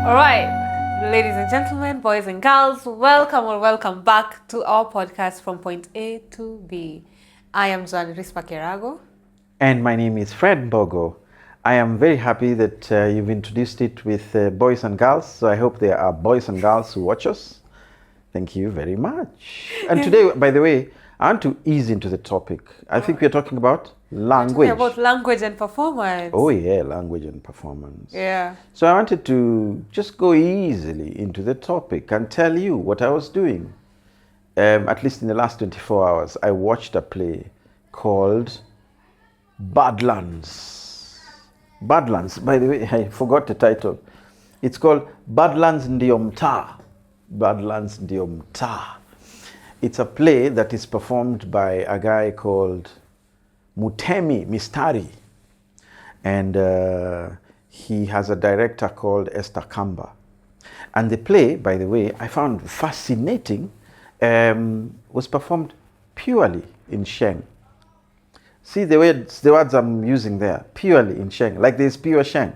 All right, ladies and gentlemen, boys and girls, welcome back to our podcast from point A to B. I am Joan Rispa Kerago. And my name is Fred Bogo. I am very happy that you've introduced it with boys and girls. So I hope there are boys and girls who watch us. Thank you very much. And today, by the way, I want to ease into the topic. I think we're talking about language. We're talking about language and performance. Oh yeah, language and performance. Yeah. So I wanted to just go easily into the topic and tell you what I was doing. At least in the last 24 hours, I watched a play called Badlands. Badlands, by the way, I forgot the title. It's called Badlands Ndio Mtaa. Badlands Ndio Mtaa. It's a play that is performed by a guy called Mutemi Mistari. And he has a director called Esther Kamba. And the play, by the way, I found fascinating, was performed purely in Sheng. See the words I'm using there, purely in Sheng, like there's pure Sheng.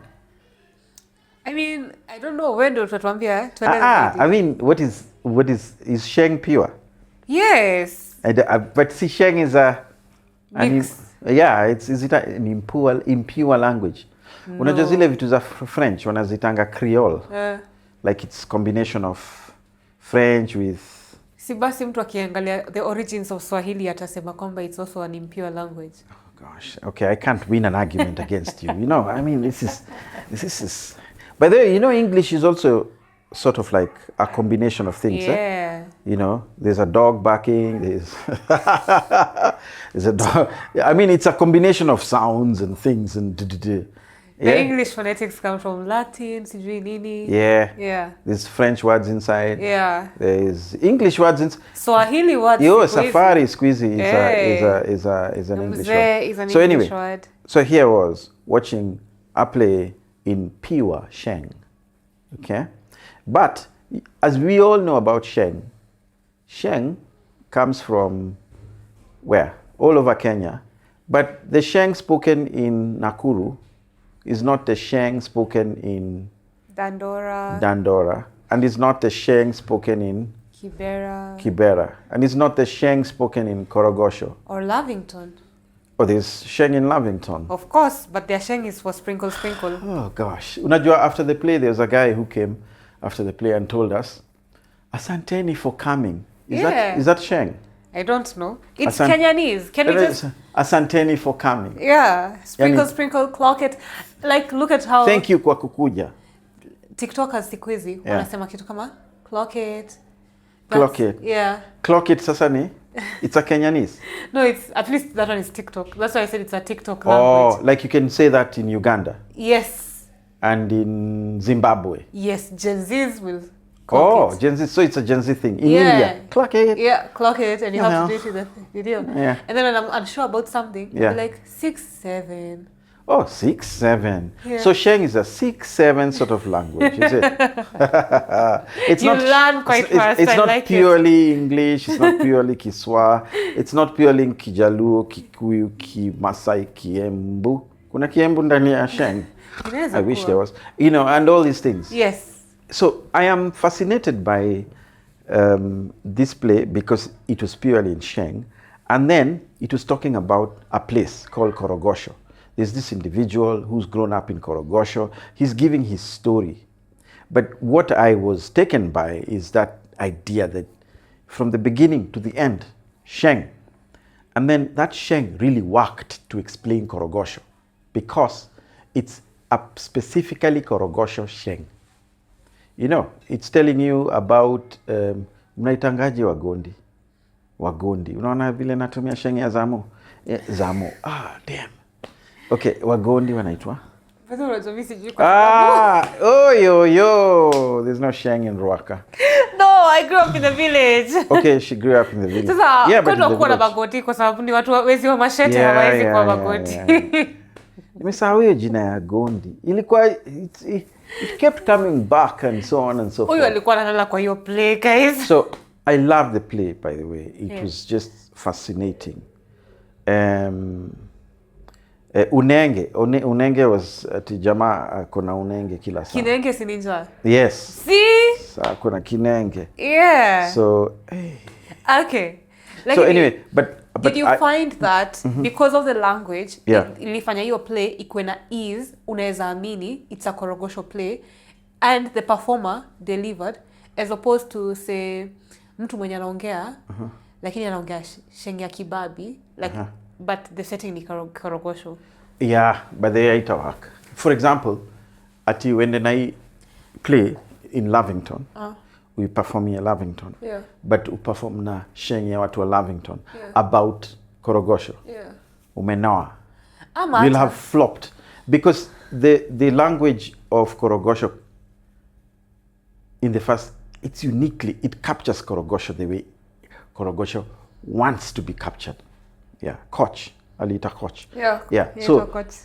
I mean, I don't know when do utatuambia. I mean, what is Sheng pure? Yes. But see, Sheng is Mix. Is it an impure language? No. Unajua zile vitu za French wanazitanga Creole. Like it's combination of French with. Si basi mtu akiangalia the origins of Swahili atasema kwamba it's also an impure language. Oh gosh, okay, I can't win an argument against you. You know, I mean, this is. By the way, you know, English is also sort of like a combination of things. Yeah. You know, there's a dog barking. There's a dog. I mean, it's a combination of sounds and things and. The English phonetics come from Latin, sijui nini. Yeah. Yeah. There's French words inside. Yeah. There's English words inside. Swahili words. Safari squeezy is an English word. Is an so English anyway, word. so here I was watching a play in pure Sheng. Okay? But as we all know about Sheng comes from where? All over Kenya. But the Sheng spoken in Nakuru is not the Sheng spoken in Dandora, and it's not the Sheng spoken in Kibera, and it's not the Sheng spoken in Korogosho. Or Lavington. Oh, there's Sheng in Lavington. Of course, but their Sheng is for sprinkle. Oh gosh. Unajua, after the play, there was a guy who came after the play and told us, Asanteni for coming. Is that Sheng? I don't know. It's Kenyanese. Can we just... Asanteni for coming. Yeah. Sprinkle, clock it. Like, look at how... Thank you kwa kukuja. TikTokers siku hizi wanasema kitu kama clock it. Clock it. Yeah. Clock it sasa ni? It's a Kenyanese. No, it's at least that one is TikTok. That's why I said it's a TikTok language. Oh, like you can say that in Uganda. Yes. And in Zimbabwe. Yes, Gen Zs will clock it. Gen Z. So it's a Gen Z thing. In India, clock it. Yeah, clock it, and you have to do it with the video. Yeah. And then when I'm unsure about something, I'll be like 6, 7. Oh, 6, 7. Yeah. So Sheng is a 6, 7 sort of language, is it? Learn quite fast. It's not purely English. It's not purely Kiswa. It's not purely Kijaluo, Kikuyu, Kimasai, Kiembu. Kuna Kiembu ndani ya Sheng. I wish there was. You know, and all these things. Yes. So I am fascinated by this play because it was purely in Sheng, and then it was talking about a place called Korogosho. There's this individual who's grown up in Korogosho. He's giving his story. But what I was taken by is that idea that from the beginning to the end, Sheng. And then that Sheng really worked to explain Korogosho because it's a specifically Korogosho Sheng. You know, it's telling you about mnaitangaje Wagondi. Unaona vile natumia Sheng ya Zamo? Zamo. Damn. Okay, Wagondi wanaitwa? There's no Sheng in Ruaka. No, I grew up in the village. Okay, she grew up in the village. Sasa, kuna kuwa na Bagoti kwa sababu ni watu wezi wa mashete hawawezi kwa Bagoti. Nimesahau hiyo jina ya Gondi. Ilikuwa it kept coming back and so on and so forth. Huyo alikuwa analala kwa hiyo play, guys. So, I love the play, by the way. It was just fascinating. Unenge. Unenge was ati jamaa kuna unenge kila saa. Kinenge si ninja. Yes. See? Saa kuna kinenge. Yeah. So, Okay. Like so anyway, but did you find that because of the language, Yeah. ilifanya hiyo play ikuwe na ease, unaweza amini it's a Korogosho play, and the performer delivered, as opposed to say mtu mwenye anaongea lakini anaongea sheng ya kibabi, like but the setting ni Korogosho. Yeah, but they haita work. For example, ati when I play in Lavington, we perform here Lavington. Yeah. But we perform na sheng ya watu wa Lavington Yeah. about Korogosho. Yeah. Umenoa. Ama You'll hata- have flopped because the language of Korogosho in the first, it captures Korogosho the way Korogosho wants to be captured. Yeah, Koch, Alita Koch. Yeah. Yeah. Yeah, So got-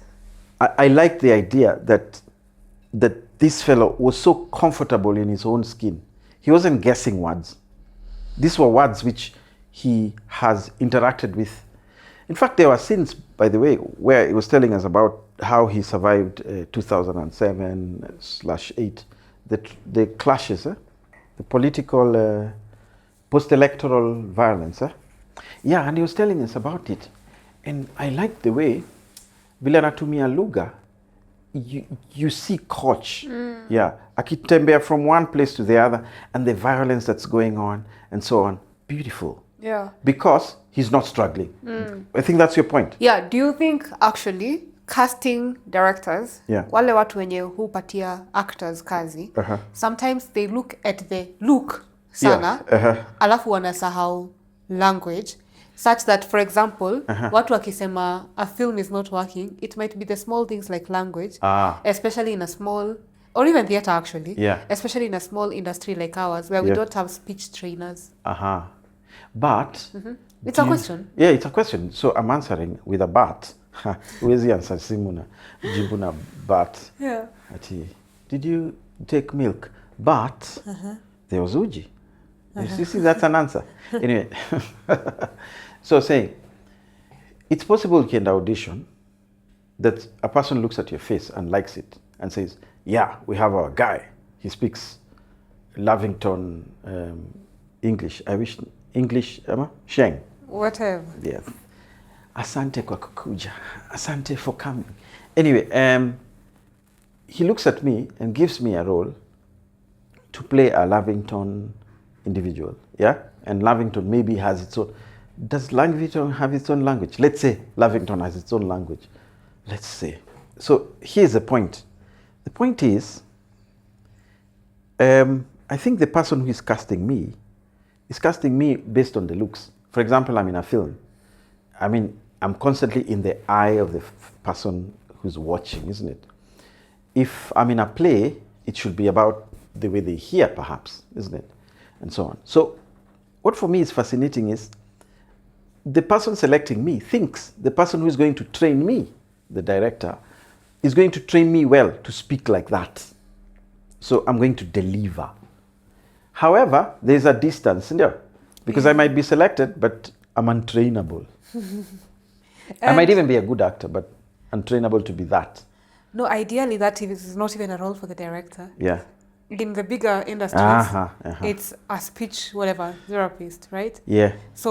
I like the idea that this fellow was so comfortable in his own skin. He wasn't guessing words. These were words which he has interacted with. In fact, there were scenes, by the way, where he was telling us about how he survived 2007/8, the clashes, the political, post-electoral violence. Yeah, and he was telling us about it. And I liked the way vile anatumia lugha, you see Koch, yeah, akitembea from one place to the other, and the violence that's going on, and so on. Beautiful. Yeah. Because he's not struggling. I think that's your point. Yeah, do you think actually casting directors, Yeah. wale watu wenye hupatia actors kazi, sometimes they look at the look sana, alafu wanasahau language, such that, for example, watu wakisema a film is not working, it might be the small things like language, especially in a small, or even theater actually, Yeah. especially in a small industry like ours, where we Yeah. don't have speech trainers. But It's a question. Yeah, it's a question. So I'm answering with a but. Huwezi answer simu na jibu na but. Yeah. Ati, did you take milk? But there was uji. You see, that's an answer. Anyway, so saying, it's possible you can audition that a person looks at your face and likes it and says, yeah, we have our guy. He speaks Lavington English. I wish English, Sheng. Whatever. Yes. Asante kwa kukuja. Asante for coming. Anyway, he looks at me and gives me a role to play a Lavington individual. Yeah? And Lavington maybe has its own. Does Lavington have its own language? Let's say Lavington has its own language. Let's say. So here's the point. The point is, I think the person who is casting me based on the looks. For example, I'm in a film. I mean, I'm constantly in the eye of the person who's watching, isn't it? If I'm in a play, it should be about the way they hear, perhaps, isn't it? And so on. So what for me is fascinating is the person selecting me thinks the person who is going to train me, the director, is going to train me well to speak like that. So I'm going to deliver. However, there's a distance there because I might be selected, but I'm untrainable. I might even be a good actor, but untrainable to be that. No, ideally that is not even a role for the director. Yeah. In the bigger industries, it's a speech, whatever, therapist, right? Yeah. So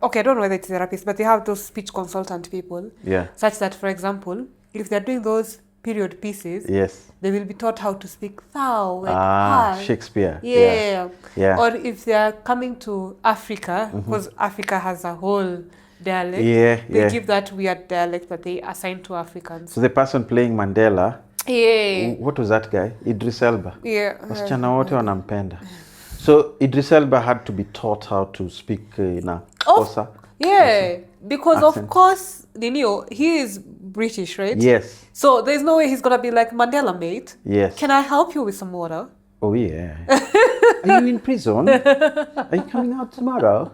okay, I don't know whether it's therapist, but they have those speech consultant people. Yeah. Such that, for example, if they're doing those period pieces, Yes. they will be taught how to speak thou, like hi. Shakespeare. Yeah. Yeah. Or if they are coming to Africa, because Africa has a whole dialect, they give that weird dialect that they assign to Africans. So the person playing Mandela, Yeah. what was that guy? Idris Elba. Yeah. Wasichana wote wanampenda. So Idris Elba had to be taught how to speak in a Xhosa. Yeah, because accent. of course, Nino, he is British, right? Yes. So there's no way he's gonna be like, Mandela, mate. Yes. Can I help you with some water? Oh yeah. Are you in prison? Are you coming out tomorrow?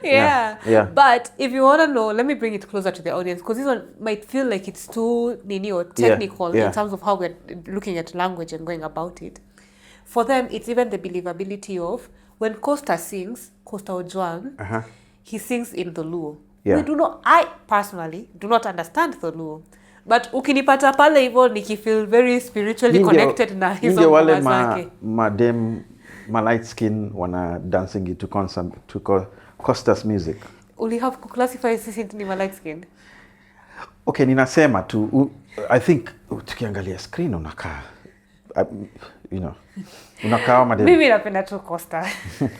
Yeah. But if you want to know, let me bring it closer to the audience because this one might feel like it's too technical in terms of how we're looking at language and going about it. For them, it's even the believability of when Costa sings, Costa Ojwang, he sings in the Luo. Yeah. I personally do not understand Dholuo. But ukinipata pale hivyo nikifeel very spiritually connected na hizo ngoma zake. Madem light skin wana dancing to Costa's music. Uli have to classify sisi ni light skin. Okay, ninasema tu I think tukiangalia screen unakaa unakaa madem. Mimi napenda tu Costa.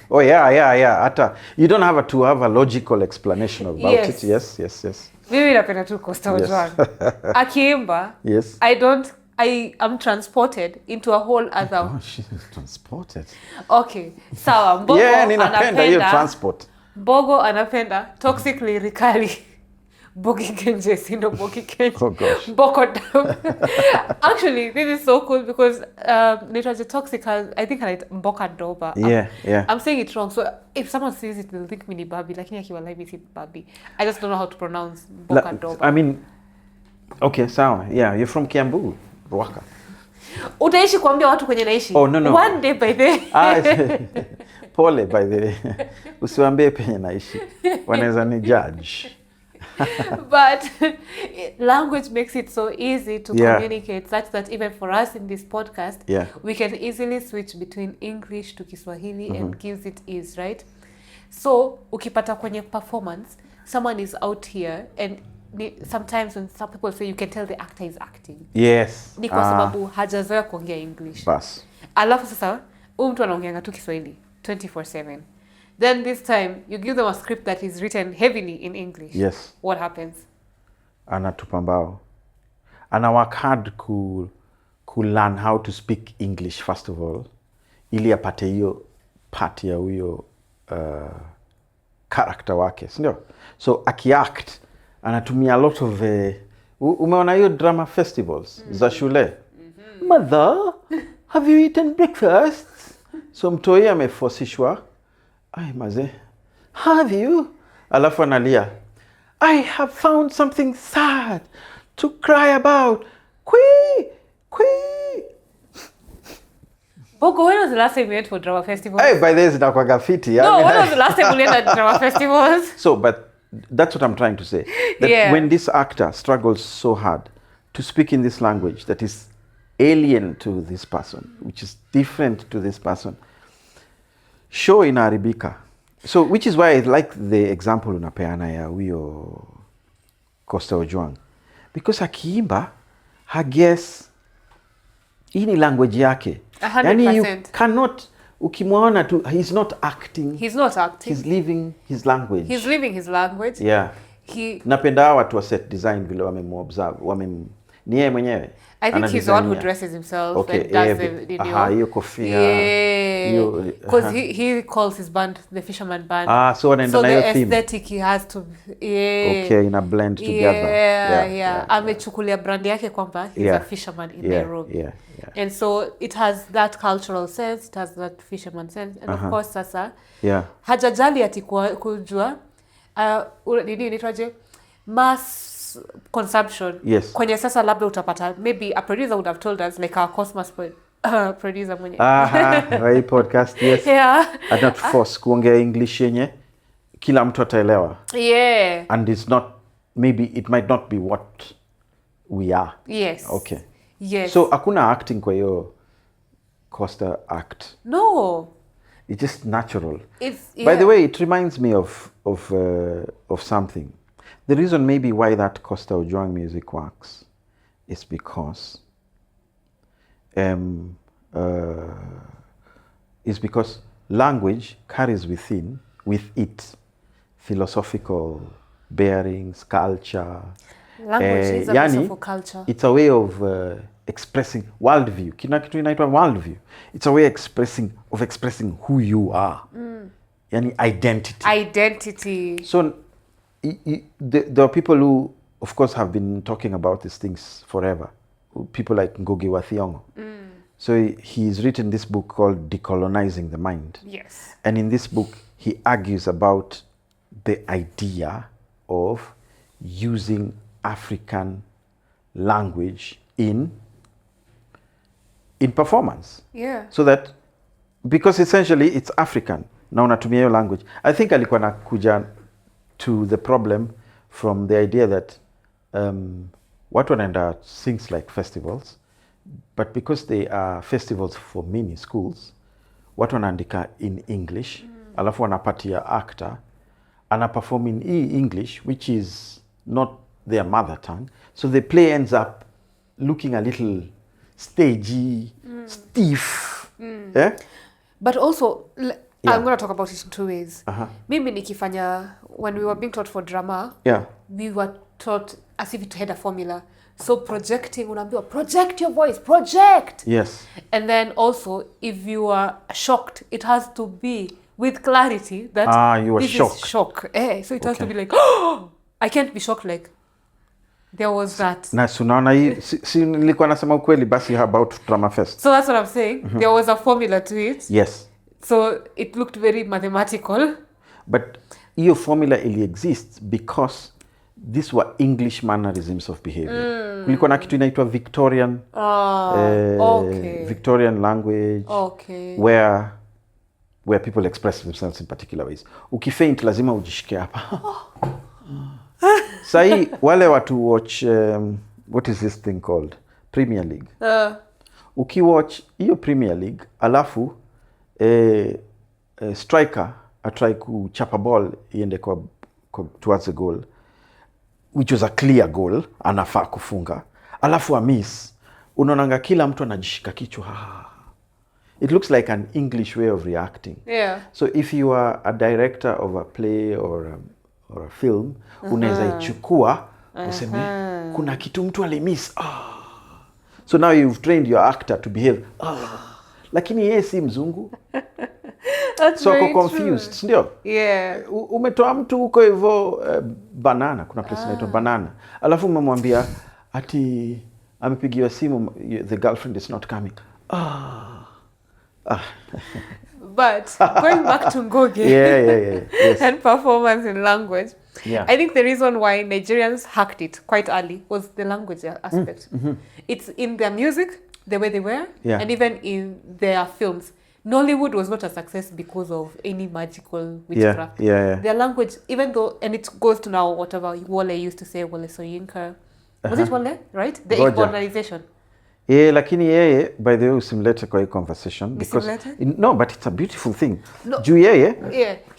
Oh yeah. Hata you don't have to have a logical explanation about it. Yes. Mimi napenda tu Costa Ojwang. Akiimba, yes. I am transported into a whole other. Oh, she's transported. Okay, sawa. Mbogo ninapenda hiyo transport. Mbogo anapenda toxic lyrically. Bogi Kenje, sindo Bogi Kenje. Oh gosh. Boko Dam. Actually, this is so cool because Literature Toxic has, I think, Mboka Doba. Yeah. I'm saying it wrong. So if someone says it, they'll think mini Babi. Lakini akiwa live is Babi. I just don't know how to pronounce Mboka Doba. I mean, okay, sawa. Yeah, you're from Kiambu, Ruaka. Utaishi kuambia watu kwenye naishi? Oh, no. One day by the Pole by the way. Usiwaambie penye naishi. Wanaweza ni judge. But language makes it so easy to communicate such that even for us in this podcast, we can easily switch between English to Kiswahili and gives it ease, right? So, ukipata kwenye performance, someone is out here and sometimes when some people say you can tell the actor is acting. Yes. Ni kwa sababu hajazoea kuongea English. Bas. Alafu sasa, mtu anaongeanga tu Kiswahili 24/7. Then this time, you give them a script that is written heavily in English. Yes. What happens? Anatupa mbao. Ana work hard ku learn how to speak English first of all. Ili apate hiyo part ya huyo character wake, sindio? So akiact, anatumia a lot of umeona hiyo drama festivals za shule. Mother, have you eaten breakfast? So mtoi amefosishwa. Ay, maze. Have you? Alafu analia. I have found something sad to cry about. Bogo, when was the last time you went for drama festivals? Hey, by this, when was the last time you went to drama festivals? So, but that's what I'm trying to say. That when this actor struggles so hard to speak in this language that is alien to this person, which is different to this person, show inaharibika. So, which is why I like the example unapeana ya huyo Costa Ojwang. Because akiimba, haguess, hii ni language yake. 100%. Yani you cannot, ukimwona tu, he's not acting. He's not acting. He's living his language. He's living his language. Yeah. Napenda watu wa set design vile wamemobserve, ni yeye mwenyewe. I think he's the one who dresses himself and does the hiyo kofia. Because he calls his band the Fisherman Band. So anaenda na hiyo theme. So the aesthetic he has to Okay, ina blend together. Yeah. Amechukulia brand yake kwamba he's a fisherman in Nairobi. Yeah. And so it has that cultural sense, it has that fisherman sense. And of course sasa hajajali ati kujua nini inaitwaje mass consumption. Yes. Kwenye sasa labda utapata, maybe a producer would have told us, like our Cosmos producer mwenye. Right podcast, yes. And not force kuongea English yenye kila mtu ataelewa. Yeah. And it's not, maybe it might not be what we are. Yes. Okay. Yes. So hakuna acting kwa hiyo Costa act. No. It's just natural. It's By the way, it reminds me of something. The reason maybe why that Costa Ojwang music works is because language carries with it philosophical bearings, culture. Language is a piece of culture. It's a way of expressing worldview. Kina kitu inaitwa worldview. It's a way of expressing who you are. Yani identity. So there are people who, of course, have been talking about these things forever. People like Ngugi wa Thiong'o. So he's written this book called Decolonizing the Mind. Yes. And in this book, he argues about the idea of using African language in performance. Yeah. So that, because essentially it's African, na unatumia hiyo language. I think alikuwa nakuja to the problem from the idea that watu wanaenda things like festivals, but because they are festivals for many schools, watu wanaandika in English, alafu wanapatia actor ana perform in English, which is not their mother tongue, so the play ends up looking a little stagey, stiff. Yeah? But also, I'm going to talk about it in two ways. Mimi nikifanya, when we were being taught for drama, we were taught as if it had a formula. So projecting, unaambiwa, project your voice, project! Yes. And then also, if you are shocked, it has to be with clarity that you were this shocked. is shock. So it has to be like, oh! I can't be shocked like, there was that. Na sunaona hii si nilikuwa nasema ukweli basi about Drama Fest. So that's what I'm saying. There was a formula to it. Yes. So it looked very mathematical. But hiyo formula ili exists because these were English mannerisms of behavior. Kulikuwa na kitu inaitwa Victorian Victorian language where people express themselves in particular ways. Ukifaint lazima ujishike hapa. Sahi wale watu watch what is this thing called? Premier League. Ukiwatch hiyo Premier League alafu striker atry kuchapa ball iende kwa towards the goal, which was a clear goal, anafaa kufunga, alafu a miss, unaonanga kila mtu anajishika kichwa. It looks like an English way of reacting. So if you are a director of a play or a film, unaweza ichukua useme kuna kitu mtu alimiss. So now you've trained your actor to behave. Lakini yeye si mzungu. So ako confused, ndio? Umetoa mtu huko hivyo Banana, kuna place inaitwa Banana. Alafu umemwambia ati amepigiwa simu, the girlfriend is not coming. But going back to Ngugi yes. and performance in language, I think the reason why Nigerians hacked it quite early was the language aspect. It's in their music, the way they were, and even in their films. Nollywood was not a success because of any magical witchcraft. Their language, even though, and it goes to now whatever Wole used to say, Wole Soyinka. Was it Wole, right? The Igbo-nization. Lakini yeye, by the way, usimlete kwa hii conversation. No, but it's a beautiful thing. No. Juu yeye...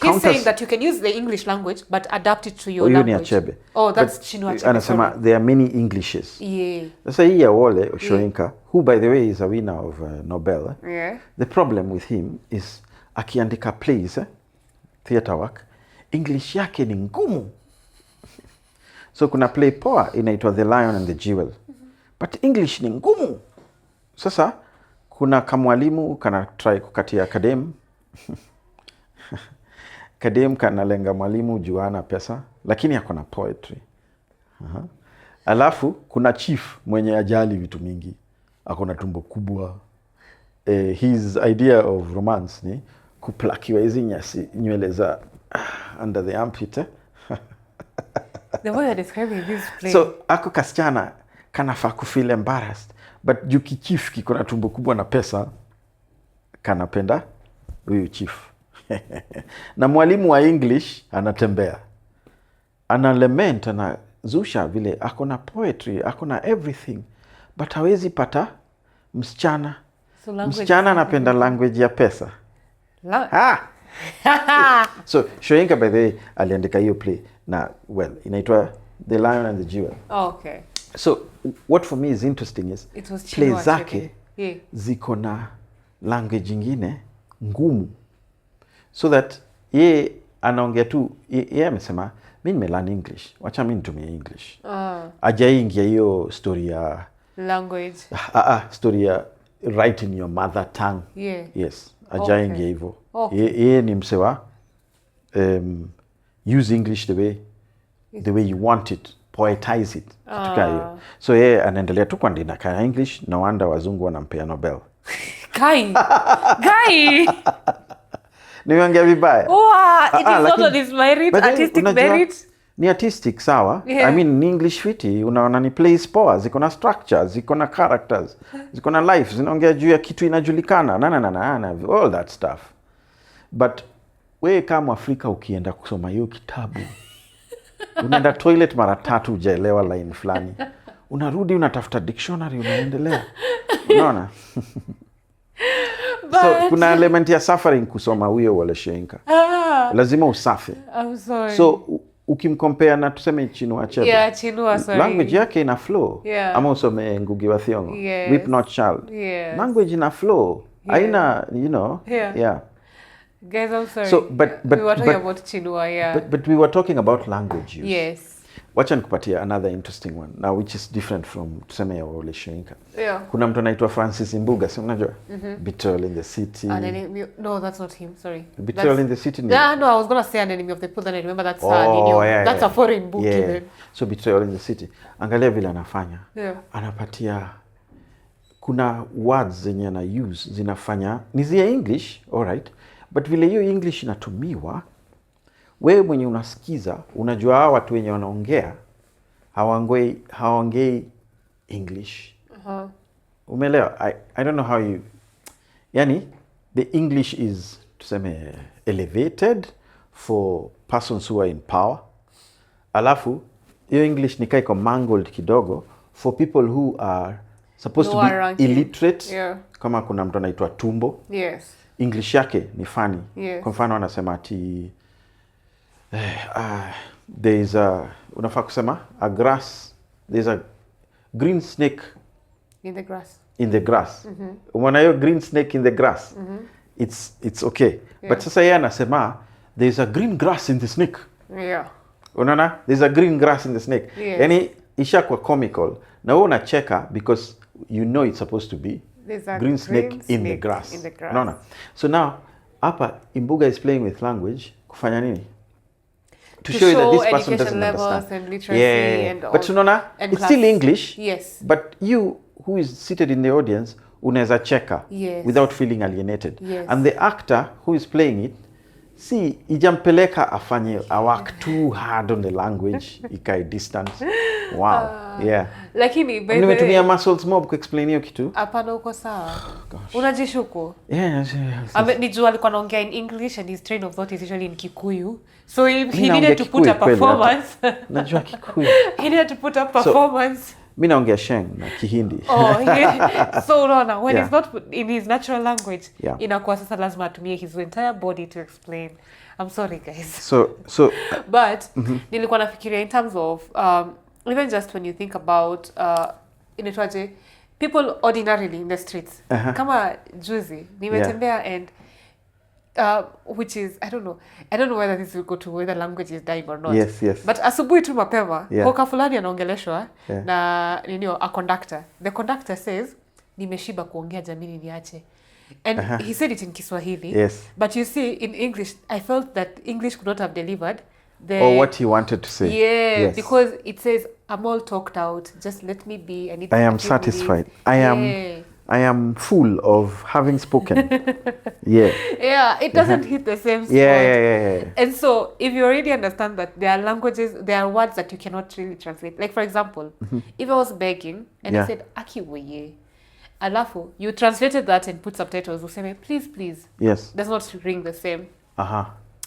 He's saying that you can use the English language, but adapt it to your language. Achebe. Oh, that's Chinua Achebe. Anasema, there are many Englishes. Sasa hii ya Wole Soyinka, who by the way is a winner of Nobel. The problem with him is, akiandika plays, theater work, English yake ni ngumu. So kuna play poa inaitwa The Lion and the Jewel. But English ni ngumu. Sasa kuna kamwalimu kana try kukatia kadem. Kadem kanalenga mwalimu juana pesa, lakini hakuna poetry. Alafu kuna chief mwenye ajali vitu mingi. Akona tumbo kubwa. His idea of romance ni kuplakiwa hizi nywele za under the armpit. The way you're describing this play. So ako kasichana kanafaa kufeel embarrassed, but juu kichief kiko na tumbo kubwa na pesa, kanapenda huyu chief. Na mwalimu wa English anatembea, ana lament, anazusha vile ako na poetry, ako na everything, but hawezi pata msichana. So msichana anapenda language ya pesa. So Soyinka by the way aliandika hiyo play na inaitwa The Lion and the Jewel. So what for me is interesting is play zake ziko na language ingine ngumu, so that ye anaongea tu, ye amesema mimi nimelearn English, wacha mimi nitumie English. Ajaingia hiyo story ya language. Story ya write in your mother tongue. Yes, ajaingia hivyo. Ye ni msewa use English the way you want it, poetize it. So yeye anaendelea tu kuandika kwa English, no wonder wazungu wanampea Nobel. Guy. Nimeongea vibaya. It is not on his merit, artistic merit. Ni artistic, sawa. I mean, ni English fiti, unaona ni plays poa, ziko na structures, ziko na characters, ziko na life, zinaongea juu ya kitu inajulikana, all that stuff. But we kama Afrika ukienda kusoma hiyo kitabu, Unaenda toilet mara 3 hujaelewa line fulani. Unarudi unatafuta dictionary unaendelea. Unaona? So kuna element ya suffering kusoma huyo Wole Soyinka. Lazima usafe. I'm sorry. So ukimcompare na tuseme Chinua Achebe. Yeah, Chinua, sorry. Language yake ina flow. Yeah. Ama usome Ngugi wa Thiong'o. Yes. Weep Not Child. Yes. Language ina flow. Haina, you know. Yeah. Guys, I'm sorry. So, but we were talking about Chinua, yeah. But we were talking about language use. Yes. Wacha nikupatia another interesting one now, which is different from tuseme ya Wole Soyinka. Yeah. Kuna mtu anaitwa Francis Imbuga, si unajua? Betrayal in the City. No, that's not him. Sorry. Betrayal in the City. Yeah, no, I was gonna say An Enemy of the People, then I remember that's that's a foreign book even. So Betrayal in the City. Angalia vile anafanya. Yeah. Anapatia kuna words zenye ana use zinafanya ni zia English, all right, but vile hiyo English inatumiwa, wewe mwenye unasikiza unajua hawa watu wenye wanaongea hawaongei English. Umeelewa? I don't know how you, yani the English is tuseme elevated for persons who are in power, alafu hiyo English ni kaiko mangled kidogo for people who are supposed to be ranking, illiterate. Yeah. Kama kuna mtu anaitwa Tumbo. Yes. English yake ni funny. Yes. Kwa mfano anasema ati there is a, unafaa kusema a grass, there's a green snake in the grass. In the grass. Umeona hiyo green snake in the grass. It's okay. Yeah. But sasa yeye anasema there's a green grass in the snake. Yeah. Unaona? There's a green grass in the snake. Yes. Yani ishakuwa comical. Na wewe unacheka because you know it's supposed to be green snake in the grass. In the grass. Unaona? So now hapa Imbuga is playing with language kufanya nini? To show you that this person doesn't understand. And literacy and all. But unaona, it's class. still English. Yes. But you who is seated in the audience unaweza cheka without feeling alienated. Yes. And the actor who is playing it, see, ijampeleka afanye work too hard on the language, ikai distance. Wow. Yeah. Lakini by the way, nimetumia muscles mob kuexplain hiyo kitu. Hapana, uko sawa. Unajishuku? Yeah. Nijua alikuwa anaongea in English and his train of thought is usually in Kikuyu. So he needed to put a performance. Najua Kikuyu. He needed to put a performance. Mi naongea Sheng na Kihindi. So unaona, when it's not in his natural language, inakuwa sasa lazima atumie his entire body to explain. I'm sorry guys. So but nilikuwa nafikiria in terms of even just when you think about inaitwaje, people ordinarily in the streets. Kama juzi nimetembea and which is I don't know whether this will go to whether language is dying or not. Yes. But asubuhi tu mapema hoka fulani anaongeleshwa na a conductor. The conductor says nimeshiba kuongea jamini niache. And he said it in Kiswahili. Yes. But you see in English I felt that English could not have delivered or what he wanted to say. Yeah, yes. Because it says I'm all talked out. Just let me be. I am satisfied. I am full of having spoken. Yeah, it doesn't hit the same spot. Yeah. And so, if you already understand that there are languages, there are words that you cannot really translate. Like, for example, if I was begging and I said, Akiweye, alafu, you translated that and put subtitles, you say, please. Yes. Does not ring the same.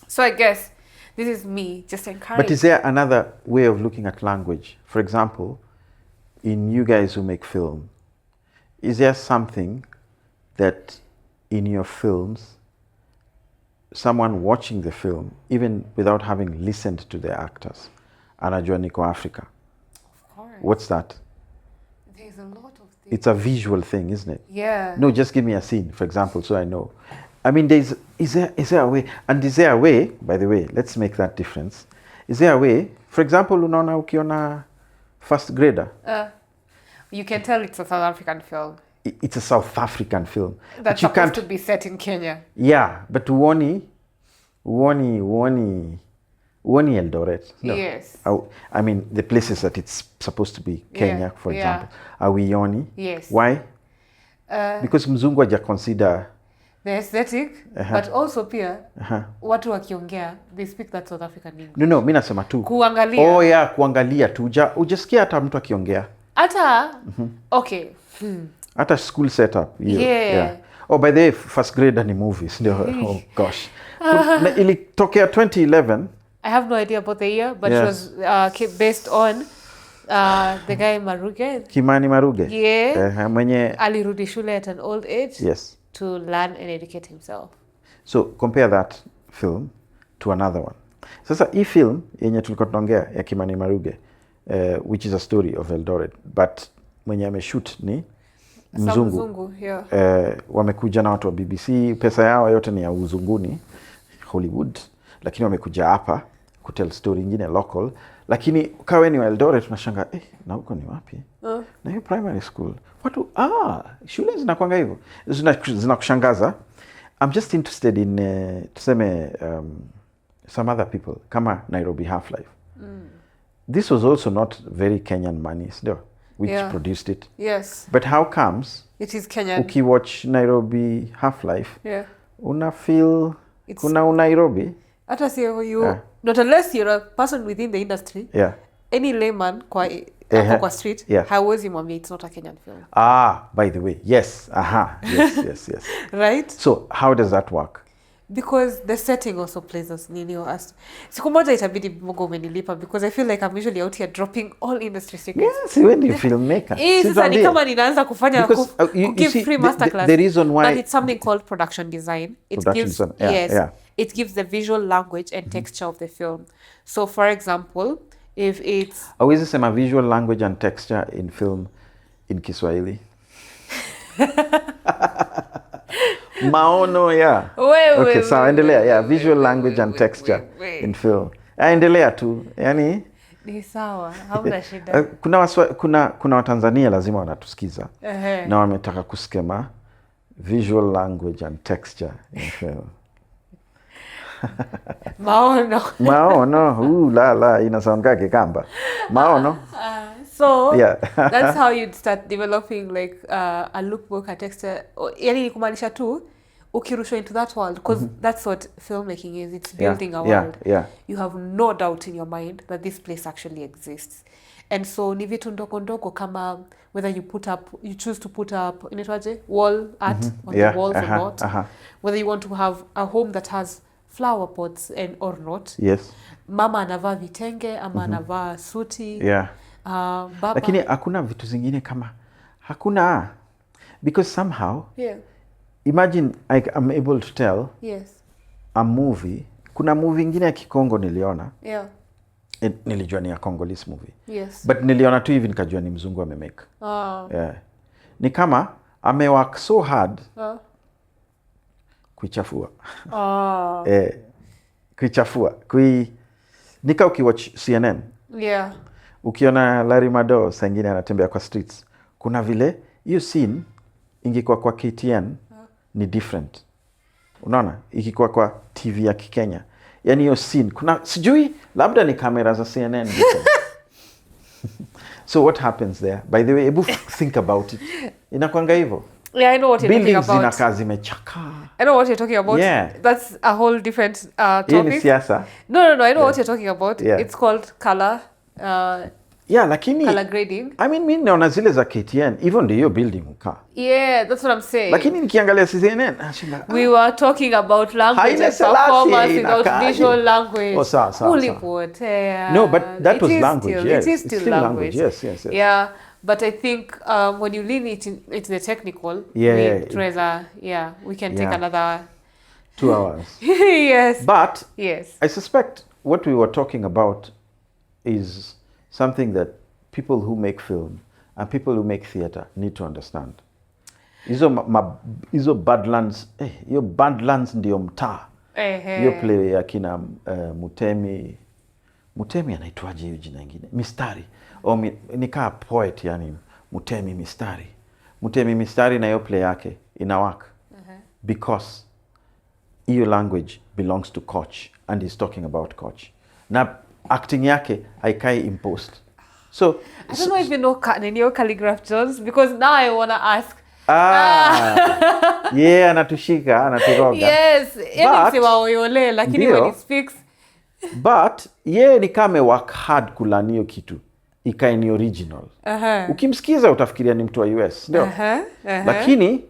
So I guess this is me just encouraging. But is there another way of looking at language? For example, in you guys who make film, is there something that in your films, someone watching the film, even without having listened to the actors, anajua niko Africa? Of course. What's that? There's a lot of things. It's a visual thing, isn't it? Yeah. No, just give me a scene, for example, so I know. I mean, is there a way? And is there a way, by the way, let's make that difference. Is there a way, for example, unaona ukiona First Grader? You can tell it's a South African film. It's a South African film. That's supposed to be set in Kenya. Yeah, but uoni Eldoret. No. Yes. I mean, the places that it's supposed to be Kenya, for example. Are we Yoni? Yes. Why? Because mzungu haja consider the aesthetic, but also pia watu wakiongea, they speak that South African English. No, mimi nasema tu. Kuangalia. Oh yeah, kuangalia tu. Ujasikia hata mtu akiongea. Hata okay. Hata school setup. Yeah. Oh, by the way, First Grader ni movies. Oh gosh. Ilitokea 2011 I have no idea about the year, but it was based on the guy Maruge. Kimani Maruge. Yeah. Mwenye alirudi shule at an old age. Yes. To learn and educate himself. So compare that film to another one. Sasa hii film yenye tulikuwa tunaongea ya Kimani Maruge, which is a story of Eldoret, but mwenye ameshoot ni mzungu. Yeah. Wamekuja na watu wa BBC, pesa yao yote ni ya uzunguni, Hollywood, lakini wamekuja hapa kutell story nyingine local, lakini kawe ni wa Eldoret tunashanga na huko ni wapi? Na hiyo primary school. Watu shule zinakuanga hivyo. Zinakushangaza. I'm just interested in tuseme some other people kama Nairobi Half-Life. This was also not very Kenyan money, which produced it. Yes. But how comes it is Kenyan? Ukiwatch Nairobi Half-Life, una feel kuna Nairobi. Hata sio you, not unless you're a person within the industry. Yeah. Any layman kwa street, hawezi mwambia it's not a Kenyan film. By the way, yes. Yes. Right? So how does that work? Because the setting also plays us asked. Siku moja itabidi Mungu umenilipa because I feel like I'm usually out here dropping all industry secrets. Yes, when you filmmaker. Sasa ni kama ninaanza kufanya give free masterclass. The reason why, but it's something called production design. It it gives the visual language and texture of the film. So for example, if it's always sema visual language and texture in film in Kiswahili. Maono sawa, endelea. Visual language and texture in film. Endelea tu. Yani ni sawa, hauna shida. Kuna Watanzania lazima wanatusikiza. Na wametaka kuskema visual language and texture in film. Maono. La inasound kikamba. Maono. So that's how you'd start developing like a lookbook, a texture. Yani ni kumaanisha tu ukirushwa into that world, because that's what filmmaking is. It's building a world. You have no doubt in your mind that this place actually exists. And so ni vitu ndogo kama whether you choose to put up inaitwaje wall art on the walls or not. Whether you want to have a home that has flower pots or not. Yes. Mama anavaa vitenge ama anavaa suti. Baba. Lakini hakuna vitu zingine kama hakuna, because somehow imagine I'm able to tell a movie. Kuna movie ingine ya Kikongo niliona. Nilijua ni ya Congolese movie. But niliona tu hivi nikajua ni mzungu amemake. Ni kama amework so hard kuichafua. Kuichafua. Nika ukiwatch CNN. Ukiona Larry Madowo sangine anatembea kwa streets, kuna vile hiyo scene ingekuwa kwa KTN ni different. Unaona? Ikikuwa kwa TV ya Kikenya. Yani hiyo scene kuna sijui labda ni kamera za CNN. So what happens there? By the way, ebu think about it. Inakuanga hivyo. I know what you're talking about. Buildings zinakaa zimechaka. I know what you're talking about. That's a whole different topic. Ni siasa. No, I know what you're talking about. It's called color. Lakini color grading. I mean, mimi naona zile za KTN, even the building uka. That's what I'm saying. Lakini nikiangalia CNN, we were talking about language and performance without visual language. Hollywood. No, but that was language. It is still language. Yes. Yeah, but I think when you lean it into the technical, we can take another 2 hours. Yes. But I suspect what we were talking about is something that people who make film and people who make theater need to understand. Hizo Badlands, hiyo Badlands ndio mtaa. Hiyo play ya kina Mutemi anaitwaje hiyo jina lingine? Mistari. Nikaa poet yani Mutemi Mistari na hiyo play yake ina work. Because hiyo language belongs to Koch and he's talking about Koch. Na acting yake haikai imposed. So I don't know if you know Calligraph Jones, because now I want to ask. Anatushika, anaturoga. Yes, lakini when he speaks. But ni kama work hard kulaniyo kitu. Ikae ni original. Ukimsikiza utafikiria ni mtu wa US, ndio? Lakini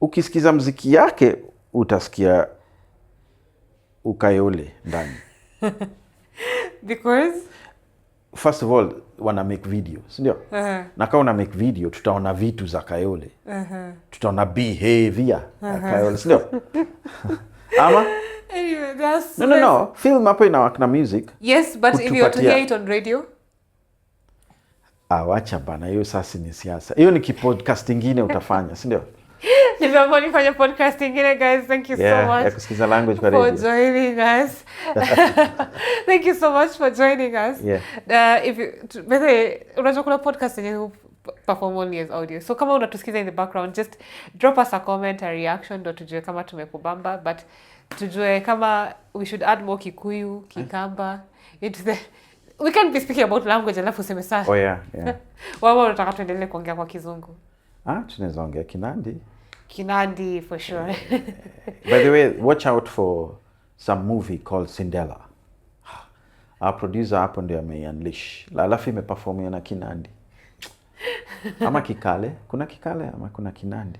ukisikiza muziki yake utasikia ukayole ndani. Because first of all wana make videos, ndio? Na kama una make video tutaona vitu za Kayole. Tutaona behavior ya Kayole, ndio? Ama anyway, that's no. Film hapo ina na music. Yes, but if you were to hear it on radio, wacha bana, hiyo sasa ni siasa. Hiyo ni podcast ingine utafanya, si ndio? Nimeamua nifanye podcast ingine, guys. Thank you so much. Ya kusikiza language kwa radio. For joining us. Thank you so much for joining us. Yeah. If you unajua kuna podcast yenye perform only as audio. So kama unatusikiza in the background, just drop us a comment, a reaction, ndo tujue kama tumekubamba, but tujue kama we should add more Kikuyu, Kikamba into the... We can't be speaking about language alafu useme saa. Oh yeah. Wao unataka tuendelee kuongea kwa Kizungu. Tunaweza ongea Kinandi for sure. By the way, watch out for some movie called Cinderella. Our producer hapo ndio ame-unleash. Alafu imeperformia na Kinandi. Ama Kikale. Kuna Kikale ama kuna Kinandi.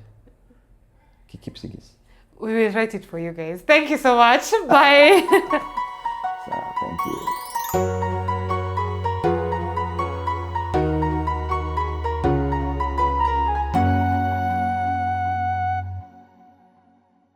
Kikipsigis. We will write it for you guys. Thank you so much. Bye.